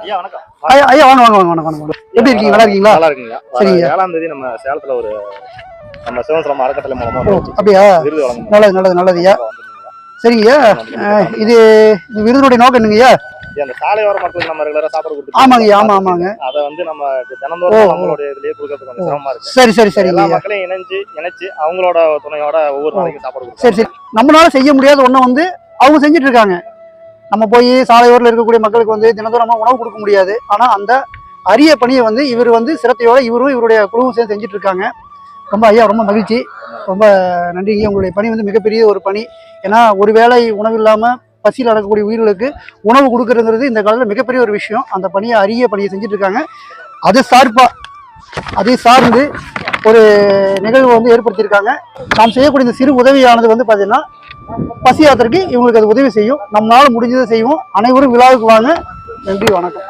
ஐயா வாங்க வாங்க வாங்க வாங்க வாங்க. எப்படி இருக்கீங்க? நல்லா இருக்கீங்களா? நல்லா இருக்கீங்க. சரிங்க. 7ஆம் தேதி நம்ம சேலத்துல ஒரு நம்ம சிவன் அறக்கட்டளை மூலமா அப்படியா? விருது வழங்கணும். நல்லது நல்லது நல்லதுயா. சரிங்கய்யா. இது விருதுடைய நோக்கம் என்னங்கய்யா? அந்த சாலையோர மக்களுக்கு நம்ம ரெகுலரா சாப்பாடு கொடுத்து ஆமாங்கய்யா. ஆமாங்க. அதை வந்து நம்ம தினந்தோறும் நம்மளுடைய இதுலயே கொடுக்கறது கொஞ்சம் சிரமமா இருக்கு. சரி சரி சரி. எல்லா மக்களையும் இணைச்சு அவங்களோட துணையோட ஒவ்வொரு நாளைக்கும் சாப்பாடு கொடுத்து சரி சரி. நம்மளால செய்ய முடியாத ஒண்ணு வந்து அவங்க செஞ்சுட்டு இருக்காங்க. நம்ம போய் சாலையோரில் இருக்கக்கூடிய மக்களுக்கு வந்து தினந்தோறும் நம்ம உணவு கொடுக்க முடியாது. ஆனா அந்த அரிய பணியை வந்து இவர் வந்து சிரத்தையோட இவரும் இவருடைய குழுவும் சேர்ந்து செஞ்சுட்டு இருக்காங்க. ரொம்ப ஐயா ரொம்ப மகிழ்ச்சி, ரொம்ப நன்றிங்க. உங்களுடைய பணி வந்து மிகப்பெரிய ஒரு பணி. ஏன்னா ஒரு வேளை உணவு இல்லாமல் பசியில் நடக்கக்கூடிய உயிர்களுக்கு உணவு கொடுக்கறதுங்கிறது இந்த காலத்தில் மிகப்பெரிய ஒரு விஷயம். அந்த பணியை அரிய பணியை செஞ்சுட்டு இருக்காங்க. அதை சார்ந்து ஒரு நிகழ்வு வந்து ஏற்படுத்தியிருக்காங்க. நாம் செய்யக்கூடிய இந்த சிறு உதவியானது வந்து பார்த்தீங்கன்னா பசி யாத்திரைக்கு இவங்களுக்கு அது உதவி செய்யும். நம்மளால முடிஞ்சதை செய்வோம். அனைவரும் விழாவுக்கு வாங்க. நன்றி, வணக்கம்.